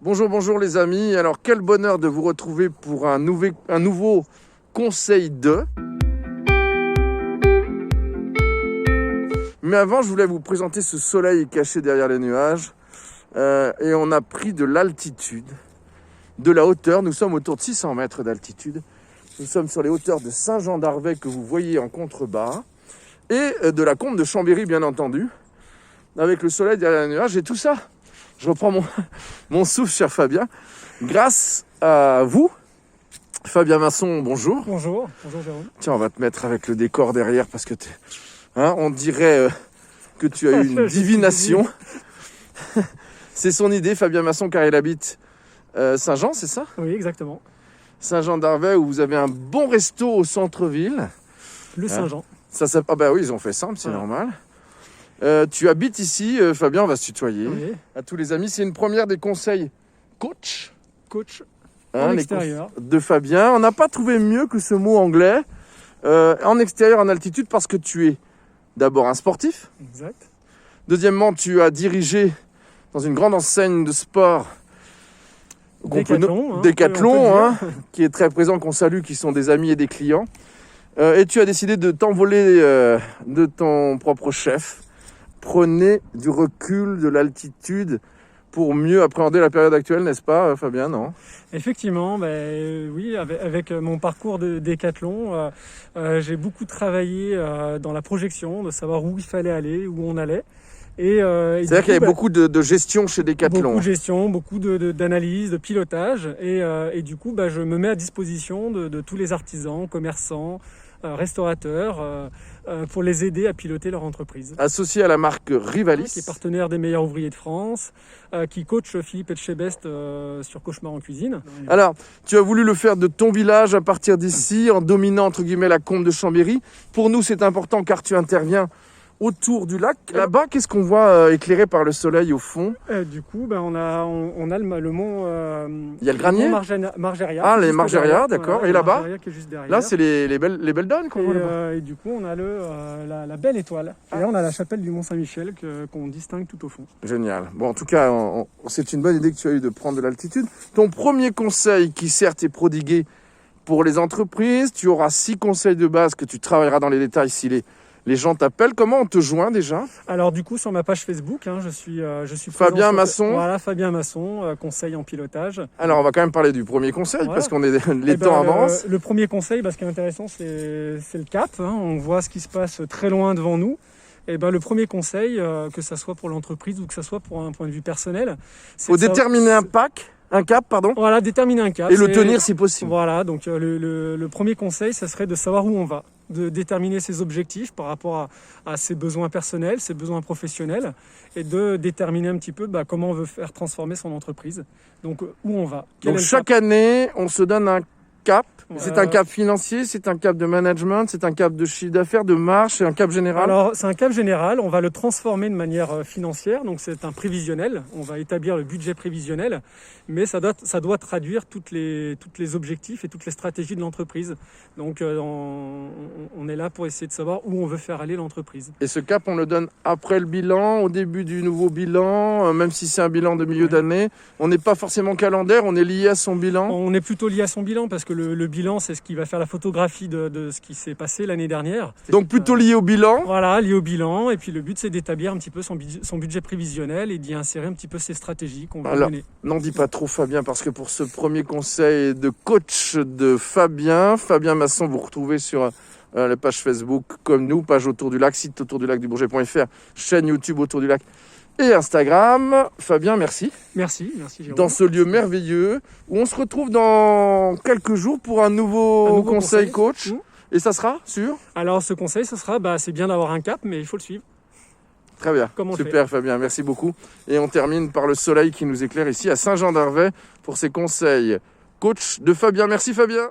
Bonjour, bonjour les amis. Alors quel bonheur de vous retrouver pour un nouveau conseil de... Mais avant, je voulais vous présenter ce soleil caché derrière les nuages. Et on a pris de l'altitude, de la hauteur. Nous sommes autour de 600 mètres d'altitude. Nous sommes sur les hauteurs de Saint-Jean-d'Arvey que vous voyez en contrebas. Et de la combe de Chambéry, bien entendu. Avec le soleil derrière les nuages et tout ça. Je reprends mon souffle, cher Fabien. Grâce à vous, Fabien Masson, bonjour. Bonjour Jérôme. Tiens, on va te mettre avec le décor derrière parce que on dirait que tu as eu une divination. C'est son idée, Fabien Masson, car il habite Saint-Jean, c'est ça? Oui, exactement. Saint-Jean-d'Arvey, où vous avez un bon resto au centre-ville. Le Saint-Jean. Ah bah oui, ils ont fait simple, c'est normal. Tu habites ici, Fabien, on va se tutoyer. Oui. À tous les amis, c'est une première des conseils coach. En extérieur. De Fabien. On n'a pas trouvé mieux que ce mot anglais. En extérieur, en altitude, parce que tu es d'abord un sportif. Exact. Deuxièmement, tu as dirigé dans une grande enseigne de sport. Décathlon, qui est très présent, qu'on salue, qui sont des amis et des clients. Et tu as décidé de t'envoler de ton propre chef. Prenez du recul, de l'altitude pour mieux appréhender la période actuelle, n'est-ce pas, Fabien, non? Effectivement, oui, avec mon parcours de décathlon, j'ai beaucoup travaillé dans la projection, de savoir où il fallait aller, où on allait. C'est-à-dire qu'il y avait beaucoup de gestion chez Décathlon. Beaucoup de gestion, beaucoup d'analyse, de pilotage. Et du coup, je me mets à disposition de tous les artisans, commerçants, restaurateurs, pour les aider à piloter leur entreprise. Associé à la marque Rivalis, qui est partenaire des meilleurs ouvriers de France, qui coach Philippe Etchebest sur Cauchemar en cuisine. Alors, tu as voulu le faire de ton village à partir d'ici, en dominant entre guillemets la combe de Chambéry. Pour nous, c'est important car tu interviens autour du lac. Là-bas, qu'est-ce qu'on voit éclairé par le soleil au fond? Du coup, on a le mont... il y a le granier, Margeria. Ah, les Margeria, d'accord. Voilà, et là-bas, là, c'est les belles donnes qu'on voit là-bas. Et du coup, on a la belle étoile. Et là, on a la chapelle du Mont-Saint-Michel qu'on distingue tout au fond. Génial. Bon, en tout cas, c'est une bonne idée que tu as eu de prendre de l'altitude. Ton premier conseil, qui certes est prodigué pour les entreprises, tu auras 6 conseils de base que tu travailleras dans les détails si les gens t'appellent. Comment on te joint déjà? Alors du coup, sur ma page Facebook, je suis Fabien Masson. Voilà, Fabien Masson, conseil en pilotage. Alors on va quand même parler du premier conseil, parce qu'on est les temps avancent. Le premier conseil, ce qui est intéressant, c'est le cap. On voit ce qui se passe très loin devant nous. Et le premier conseil, que ça soit pour l'entreprise ou que ça soit pour un point de vue personnel, c'est faut déterminer un cap, pardon. Voilà, déterminer un cap. Et le tenir si possible. Voilà, donc le premier conseil, ça serait de savoir où on va, de déterminer ses objectifs par rapport à ses besoins personnels, ses besoins professionnels, et de déterminer un petit peu comment on veut faire transformer son entreprise. Donc où on va. Donc chaque année, on se donne un cap. C'est un cap financier, c'est un cap de management, c'est un cap de chiffre d'affaires, de marge, c'est un cap général? Alors, c'est un cap général. On va le transformer de manière financière. Donc, c'est un prévisionnel. On va établir le budget prévisionnel. Mais ça doit traduire toutes les objectifs et toutes les stratégies de l'entreprise. Donc, on est là pour essayer de savoir où on veut faire aller l'entreprise. Et ce cap, on le donne après le bilan, au début du nouveau bilan, même si c'est un bilan de milieu d'année. On n'est pas forcément calendaire, on est lié à son bilan? On est plutôt lié à son bilan parce que le bilan, c'est ce qui va faire la photographie de ce qui s'est passé l'année dernière. Donc plutôt lié au bilan? Voilà, lié au bilan. Et puis le but, c'est d'établir un petit peu son budget prévisionnel et d'y insérer un petit peu ses stratégies qu'on va mener. N'en dis pas trop, Fabien, parce que pour ce premier conseil de coach de Fabien Masson, vous retrouvez sur la page Facebook comme nous, page Autour du Lac, site autourdulac-du-bourget.fr, chaîne YouTube Autour du Lac et Instagram. Fabien, merci. Merci Jérôme. Dans ce lieu merveilleux où on se retrouve dans quelques jours pour un nouveau conseil coach. Et ça sera sur? Alors ce conseil, ce sera, c'est bien d'avoir un cap, mais il faut le suivre. Très bien, super Fabien, merci beaucoup. Et on termine par le soleil qui nous éclaire ici à Saint-Jean-d'Arvey pour ces conseils coach de Fabien. Merci Fabien.